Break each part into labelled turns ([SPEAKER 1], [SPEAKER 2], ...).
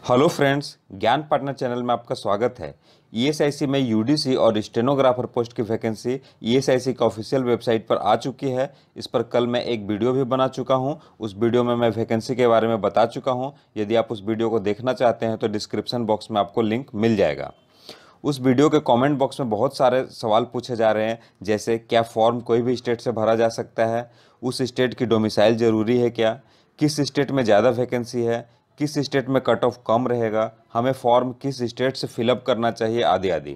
[SPEAKER 1] Hello friends, ज्ञान partner channel में आपका स्वागत है। ईएसआईसी में यूडीसी और स्टेनोग्राफर पोस्ट की वैकेंसी ईएसआईसी का ऑफिशियल वेबसाइट पर आ चुकी है। इस पर कल मैं एक वीडियो भी बना चुका हूं। उस वीडियो में मैं वैकेंसी के बारे में बता चुका हूं। यदि आप उस वीडियो को देखना चाहते हैं तो डिस्क्रिप्शन बॉक्स में आपको लिंक मिल जाएगा। उस वीडियो के कमेंट बॉक्स में बहुत सारे सवाल पूछे जा रहे हैं, जैसे क्या फॉर्म कोई भी स्टेट से भरा जा सकता है, उस स्टेट की डोमिसाइल ज़रूरी है क्या, किस स्टेट में ज़्यादा वैकेंसी है, किस स्टेट में कट ऑफ कम रहेगा, हमें फॉर्म किस स्टेट से फिलअप करना चाहिए, आदि आदि।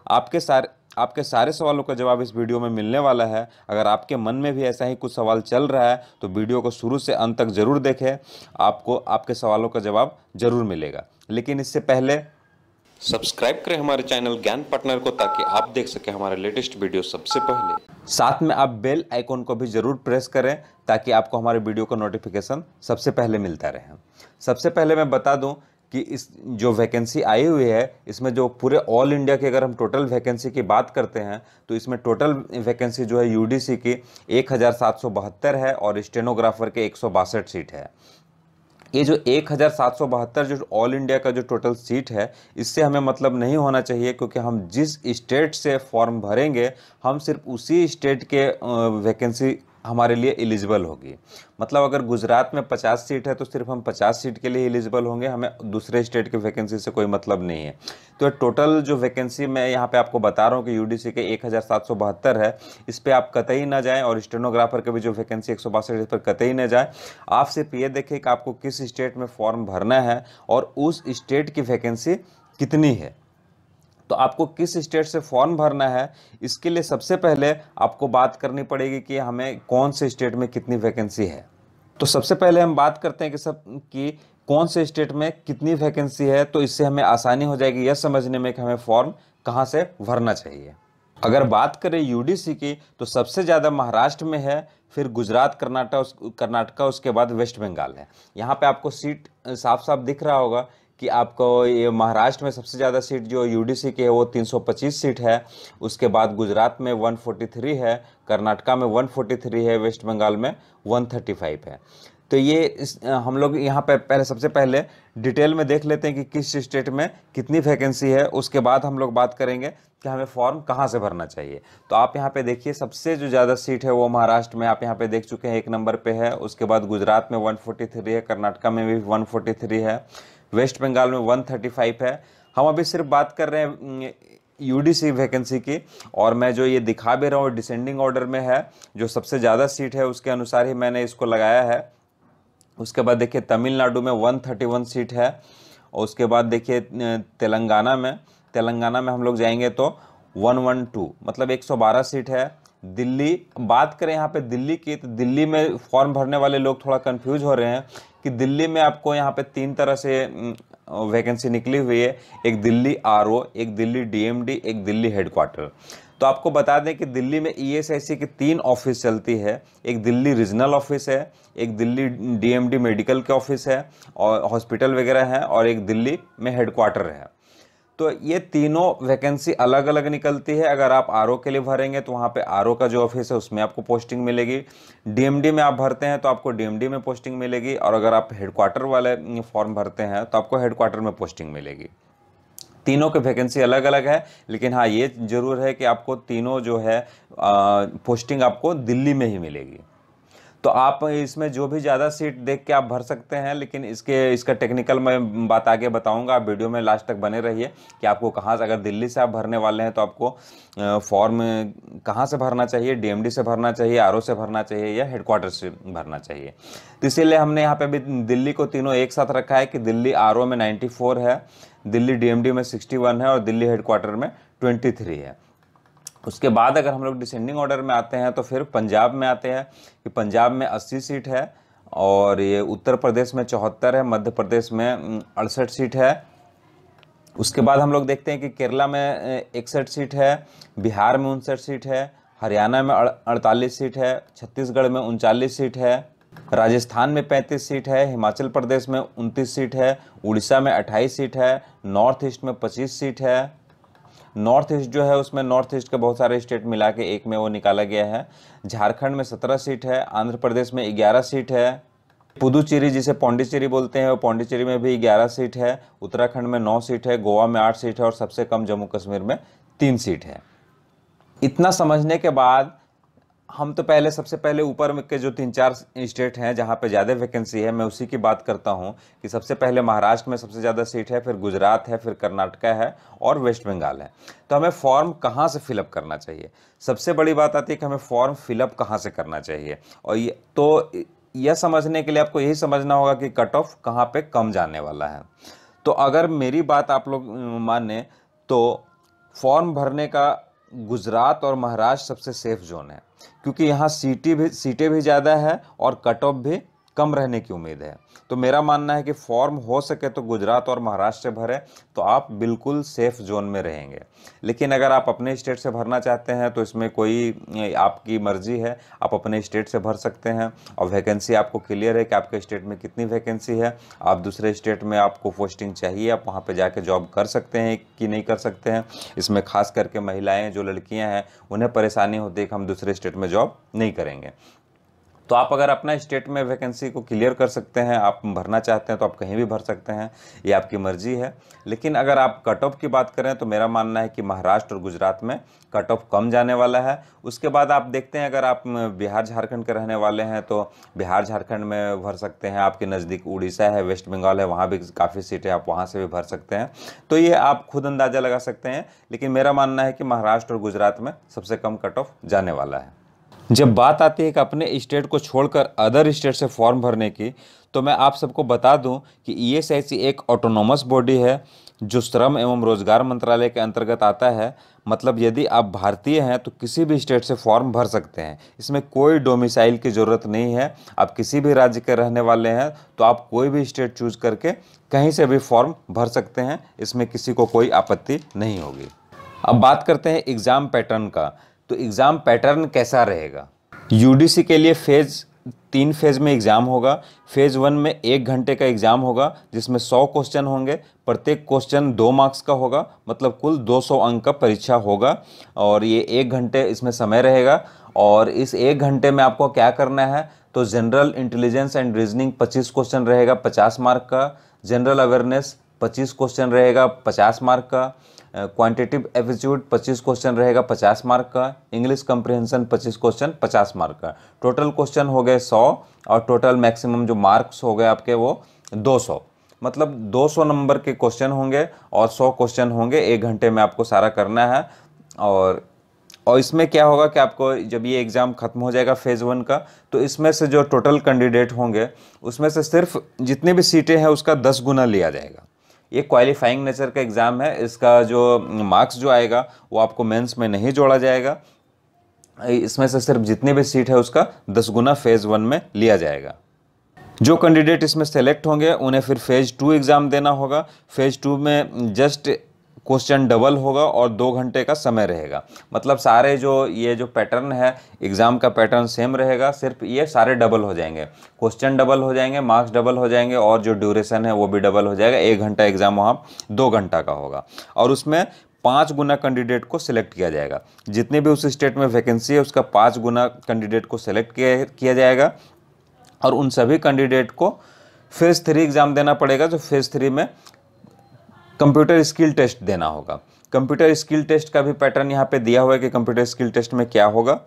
[SPEAKER 1] आपके सारे सवालों का जवाब इस वीडियो में मिलने वाला है। अगर आपके मन में भी ऐसा ही कुछ सवाल चल रहा है तो वीडियो को शुरू से अंत तक जरूर देखें, आपको आपके सवालों का जवाब जरूर मिलेगा। लेकिन इससे पहले सब्सक्राइब करें हमारे चैनल ज्ञान पार्टनर को, ताकि आप देख सकें हमारे लेटेस्ट वीडियो सबसे पहले। साथ में आप बेल आइकॉन को भी जरूर प्रेस करें, ताकि आपको हमारे वीडियो का नोटिफिकेशन सबसे पहले मिलता रहे। सबसे पहले मैं बता दूं कि इस जो वैकेंसी आई हुई है, इसमें जो पूरे ऑल इंडिया की अगर हम टोटल वैकेंसी की बात करते हैं तो इसमें टोटल वैकेंसी जो है यूडीसी की 1772 है और स्टेनोग्राफर के 162 सीट है। ये जो 1772 जो ऑल इंडिया का जो टोटल सीट है, इससे हमें मतलब नहीं होना चाहिए, क्योंकि हम जिस स्टेट से फॉर्म भरेंगे हम सिर्फ उसी स्टेट के वैकेंसी हमारे लिए एलिजिबल होगी। मतलब अगर गुजरात में 50 सीट है तो सिर्फ हम 50 सीट के लिए एलिजिबल होंगे, हमें दूसरे स्टेट के वैकेंसी से कोई मतलब नहीं है। तो टोटल जो वैकेंसी मैं यहाँ पे आपको बता रहा हूँ कि यूडीसी के 1772 है, इस पर आप कतई ना जाएं, और स्टेनोग्राफर के भी जो वैकेंसी 162 इस पर कतई ना जाएं। आप सिर्फ ये देखें कि आपको किस स्टेट में फॉर्म भरना है और उस स्टेट की वैकेंसी कितनी है। तो आपको किस स्टेट से फॉर्म भरना है, इसके लिए सबसे पहले आपको बात करनी पड़ेगी कि हमें कौन से स्टेट में कितनी वैकेंसी है। तो सबसे पहले हम बात करते हैं कि कौन से स्टेट में कितनी वैकेंसी है, तो इससे हमें आसानी हो जाएगी यह समझने में कि हमें फॉर्म कहाँ से भरना चाहिए। अगर बात करें यूडीसी की तो सबसे ज़्यादा महाराष्ट्र में है, फिर गुजरात, कर्नाटका, उसके बाद वेस्ट बंगाल है। यहाँ पे आपको सीट साफ साफ दिख रहा होगा कि आपको ये महाराष्ट्र में सबसे ज़्यादा सीट जो यूडीसी की है वो 325 सीट है। उसके बाद गुजरात में 143 है, कर्नाटका में 143 है, वेस्ट बंगाल में 135 है। तो ये हम लोग यहाँ पे सबसे पहले डिटेल में देख लेते हैं कि किस स्टेट में कितनी वैकेंसी है। उसके बाद हम लोग बात करेंगे कि हमें फॉर्म कहाँ से भरना चाहिए। तो आप यहाँ पे देखिए, सबसे जो ज़्यादा सीट है वो महाराष्ट्र में, आप यहाँ पे देख चुके हैं, 1 नंबर पे है। उसके बाद गुजरात में 143 है, कर्नाटका में भी 143 है, वेस्ट बंगाल में 135 है। हम अभी सिर्फ बात कर रहे हैं यूडीसी वैकेंसी की, और मैं जो ये दिखा भी रहा हूँ डिसेंडिंग ऑर्डर में है। जो सबसे ज़्यादा सीट है उसके अनुसार ही मैंने इसको लगाया है। उसके बाद देखिए तमिलनाडु में 131 सीट है, और उसके बाद देखिए तेलंगाना में हम लोग जाएंगे तो 112, मतलब 112 सीट है। दिल्ली, बात करें यहाँ पे दिल्ली की, तो दिल्ली में फॉर्म भरने वाले लोग थोड़ा कंफ्यूज हो रहे हैं कि दिल्ली में आपको यहाँ पे 3 तरह से वैकेंसी निकली हुई है। एक दिल्ली आरओ, एक दिल्ली डीएमडी, एक दिल्ली हेडक्वार्टर। तो आपको बता दें कि दिल्ली में ईएसआईसी की 3 ऑफिस चलती है। एक दिल्ली रीजनल ऑफिस है, एक दिल्ली डीएमडी मेडिकल के ऑफिस है और हॉस्पिटल वगैरह है, और एक दिल्ली में हेडक्वार्टर है। तो ये तीनों वैकेंसी अलग अलग निकलती है। अगर आप आरओ के लिए भरेंगे तो वहाँ पे आरओ का जो ऑफिस है उसमें आपको पोस्टिंग मिलेगी। डीएमडी में आप भरते हैं तो आपको डीएमडी में पोस्टिंग मिलेगी, और अगर आप हेडक्वार्टर वाले फॉर्म भरते हैं तो आपको हेडक्वार्टर में पोस्टिंग मिलेगी। तीनों की वैकेंसी अलग अलग है, लेकिन हाँ ये जरूर है कि आपको तीनों जो है पोस्टिंग आपको दिल्ली में ही मिलेगी। तो आप इसमें जो भी ज़्यादा सीट देख के आप भर सकते हैं, लेकिन इसका टेक्निकल मैं बात आगे बताऊंगा। आप वीडियो में लास्ट तक बने रहिए कि आपको कहाँ से, अगर दिल्ली से आप भरने वाले हैं तो आपको फॉर्म कहाँ से भरना चाहिए, डीएमडी से भरना चाहिए, आरओ से भरना चाहिए, या हेडक्वार्टर से भरना चाहिए। तो इसीलिए हमने यहाँ पे भी दिल्ली को तीनों एक साथ रखा है कि दिल्ली आरओ में 94 है, दिल्ली डीएमडी में 61 है, और दिल्ली हेडक्वार्टर में 23 है। उसके बाद अगर हम लोग डिसेंडिंग ऑर्डर में आते हैं तो फिर पंजाब में आते हैं कि पंजाब में 80 सीट है, और ये उत्तर प्रदेश में 74 है, मध्य प्रदेश में 68 सीट है। उसके बाद हम लोग देखते हैं कि केरला में 61 सीट है, बिहार में 59 सीट है, हरियाणा में 48 सीट है, छत्तीसगढ़ में 39 सीट है, राजस्थान में 35 सीट है, हिमाचल प्रदेश में 29 सीट है, उड़ीसा में 28 सीट है, नॉर्थ ईस्ट में 25 सीट है। नॉर्थ ईस्ट जो है उसमें नॉर्थ ईस्ट के बहुत सारे स्टेट मिला के एक में वो निकाला गया है। झारखंड में 17 सीट है, आंध्र प्रदेश में 11 सीट है, पुदुचेरी जिसे पौंडीचेरी बोलते हैं, वो पौंडीचेरी में भी 11 सीट है, उत्तराखंड में 9 सीट है, गोवा में 8 सीट है और सबसे कम जम्मू कश्मीर में 3 सीट है। इतना समझने के बाद हम तो पहले सबसे पहले ऊपर में के जो 3-4 स्टेट हैं जहाँ पे ज़्यादा वैकेंसी है, मैं उसी की बात करता हूँ कि सबसे पहले महाराष्ट्र में सबसे ज़्यादा सीट है, फिर गुजरात है, फिर कर्नाटका है और वेस्ट बंगाल है। तो हमें फॉर्म कहाँ से फिलअप करना चाहिए? सबसे बड़ी बात आती है कि हमें फॉर्म फिलअप कहाँ से करना चाहिए, और यह समझने के लिए आपको यही समझना होगा कि कट ऑफ कहाँ पे कम जाने वाला है। तो अगर मेरी बात आप लोग माने तो फॉर्म भरने का गुजरात और महाराष्ट्र सबसे सेफ जोन है, क्योंकि यहाँ सीटें भी ज़्यादा है और कट ऑफ भी कम रहने की उम्मीद है। तो मेरा मानना है कि फॉर्म हो सके तो गुजरात और महाराष्ट्र से भरें, तो आप बिल्कुल सेफ जोन में रहेंगे। लेकिन अगर आप अपने स्टेट से भरना चाहते हैं तो इसमें कोई आपकी मर्जी है, आप अपने स्टेट से भर सकते हैं और वैकेंसी आपको क्लियर है कि आपके स्टेट में कितनी वैकेंसी है, आप दूसरे स्टेट में आपको पोस्टिंग चाहिए, आप वहाँ पर जाके जॉब कर सकते हैं कि नहीं कर सकते हैं। इसमें खास करके महिलाएँ जो लड़कियाँ हैं उन्हें परेशानी होती है कि हम दूसरे स्टेट में जॉब नहीं करेंगे। तो आप अगर अपना स्टेट में वैकेंसी को क्लियर कर सकते हैं, आप भरना चाहते हैं तो आप कहीं भी भर सकते हैं, ये आपकी मर्जी है। लेकिन अगर आप कट ऑफ की बात करें तो मेरा मानना है कि महाराष्ट्र और गुजरात में कट ऑफ कम जाने वाला है। उसके बाद आप देखते हैं, अगर आप बिहार झारखंड के रहने वाले हैं तो बिहार झारखंड में भर सकते हैं। आपके नज़दीक उड़ीसा है, वेस्ट बंगाल है, वहाँ भी काफ़ी सीटें, आप वहाँ से भी भर सकते हैं। तो ये आप खुद अंदाज़ा लगा सकते हैं, लेकिन मेरा मानना है कि महाराष्ट्र और गुजरात में सबसे कम कट ऑफ जाने वाला है। जब बात आती है कि अपने स्टेट को छोड़कर अदर स्टेट से फॉर्म भरने की, तो मैं आप सबको बता दूं कि ईएसआईसी एक ऑटोनोमस बॉडी है जो श्रम एवं रोजगार मंत्रालय के अंतर्गत आता है। मतलब यदि आप भारतीय हैं तो किसी भी स्टेट से फॉर्म भर सकते हैं, इसमें कोई डोमिसाइल की ज़रूरत नहीं है। आप किसी भी राज्य के रहने वाले हैं तो आप कोई भी स्टेट चूज करके कहीं से भी फॉर्म भर सकते हैं, इसमें किसी को कोई आपत्ति नहीं होगी। अब बात करते हैं एग्ज़ाम पैटर्न का। तो एग्ज़ाम पैटर्न कैसा रहेगा? यूडीसी के लिए तीन फेज़ में एग्ज़ाम होगा। फेज़ 1 में 1 घंटे का एग्ज़ाम होगा जिसमें 100 क्वेश्चन होंगे, प्रत्येक क्वेश्चन 2 मार्क्स का होगा, मतलब कुल 200 अंक का परीक्षा होगा और ये 1 घंटे इसमें समय रहेगा। और इस 1 घंटे में आपको क्या करना है, तो general intelligence and reasoning 25 question रहेगा 50 मार्क का, जनरल अवेयरनेस 25 क्वेश्चन रहेगा 50 मार्क का, क्वांटिटेटिव एप्टीट्यूड 25 क्वेश्चन रहेगा 50 मार्क का, इंग्लिश कम्प्रिहेंशन 25 क्वेश्चन 50 मार्क का। टोटल क्वेश्चन हो गए 100 और टोटल मैक्सिमम जो मार्क्स हो गए आपके वो 200। मतलब 200 नंबर के क्वेश्चन होंगे और 100 क्वेश्चन होंगे। 1 घंटे में आपको सारा करना है। और इसमें क्या होगा कि आपको जब ये एग्ज़ाम ख़त्म हो जाएगा फेज़ 1 का, तो इसमें से जो टोटल कैंडिडेट होंगे उसमें से सिर्फ जितनी भी सीटें हैं उसका 10 गुना लिया जाएगा। ये क्वालिफाइंग नेचर का एग्ज़ाम है। इसका जो मार्क्स जो आएगा वो आपको मेंस में नहीं जोड़ा जाएगा। इसमें से सिर्फ जितनी भी सीट है उसका 10 गुना फेज़ 1 में लिया जाएगा। जो कैंडिडेट इसमें सेलेक्ट होंगे उन्हें फिर फेज़ 2 एग्ज़ाम देना होगा। फेज़ 2 में जस्ट क्वेश्चन डबल होगा और 2 घंटे का समय रहेगा। मतलब सारे ये जो पैटर्न है एग्ज़ाम का पैटर्न सेम रहेगा, सिर्फ ये सारे डबल हो जाएंगे, क्वेश्चन डबल हो जाएंगे, मार्क्स डबल हो जाएंगे और जो ड्यूरेशन है वो भी डबल हो जाएगा। 1 घंटा एग्ज़ाम वहाँ 2 घंटा का होगा और उसमें 5 गुना कैंडिडेट को सिलेक्ट किया जाएगा। जितने भी उस स्टेट में वैकेंसी है उसका 5 गुना कैंडिडेट को सिलेक्ट किया जाएगा और उन सभी कैंडिडेट को फेज़ 3 एग्ज़ाम देना पड़ेगा। जो फेज़ 3 में कंप्यूटर स्किल टेस्ट देना होगा। कंप्यूटर स्किल टेस्ट का भी पैटर्न यहाँ पे दिया हुआ है कि कंप्यूटर स्किल टेस्ट में क्या होगा।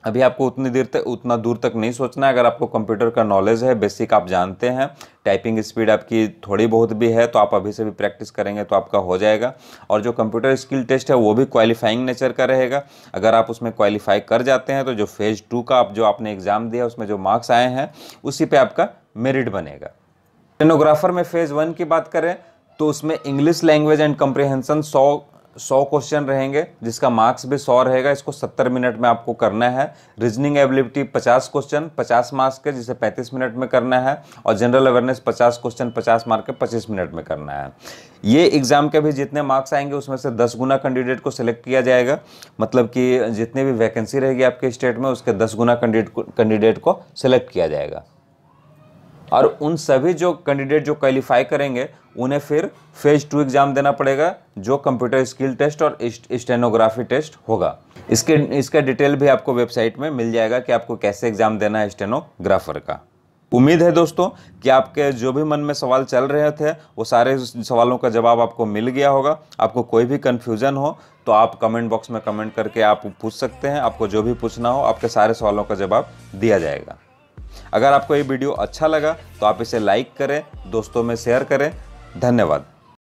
[SPEAKER 1] अभी आपको उतना दूर तक नहीं सोचना है। अगर आपको कंप्यूटर का नॉलेज है, बेसिक आप जानते हैं, टाइपिंग स्पीड आपकी थोड़ी बहुत भी है, तो आप अभी से भी प्रैक्टिस करेंगे तो आपका हो जाएगा। और जो कंप्यूटर स्किल टेस्ट है वो भी क्वालिफाइंग नेचर का रहेगा। अगर आप उसमें क्वालिफाई कर जाते हैं तो जो फेज़ 2 का आप जो आपने एग्ज़ाम दिया उसमें जो मार्क्स आए हैं उसी पर आपका मेरिट बनेगा। स्टेनोग्राफर में फेज़ 1 की बात करें तो उसमें इंग्लिश लैंग्वेज एंड कम्प्रिहेंशन 100 क्वेश्चन रहेंगे जिसका मार्क्स भी 100 रहेगा। इसको 70 मिनट में आपको करना है। रीजनिंग एबिलिटी 50 क्वेश्चन 50 मार्क्स के जिसे 35 मिनट में करना है और जनरल अवेयरनेस 50 क्वेश्चन 50 मार्क के 25 मिनट में करना है। ये एग्जाम के भी जितने मार्क्स आएंगे उसमें से 10 गुना कैंडिडेट को सिलेक्ट किया जाएगा। मतलब कि जितनी भी वैकेंसी रहेगी आपके स्टेट में उसके 10 गुना कैंडिडेट को सिलेक्ट किया जाएगा और उन सभी जो कैंडिडेट जो क्वालिफाई करेंगे उन्हें फिर फेज़ 2 एग्ज़ाम देना पड़ेगा जो कंप्यूटर स्किल टेस्ट और स्टेनोग्राफी टेस्ट होगा। इसका डिटेल भी आपको वेबसाइट में मिल जाएगा कि आपको कैसे एग्ज़ाम देना है स्टेनोग्राफर का। उम्मीद है दोस्तों कि आपके जो भी मन में सवाल चल रहे थे वो सारे सवालों का जवाब आपको मिल गया होगा। आपको कोई भी कन्फ्यूज़न हो तो आप कमेंट बॉक्स में कमेंट करके आप पूछ सकते हैं। आपको जो भी पूछना हो आपके सारे सवालों का जवाब दिया जाएगा। अगर आपको ये वीडियो अच्छा लगा तो आप इसे लाइक करें, दोस्तों में शेयर करें। धन्यवाद।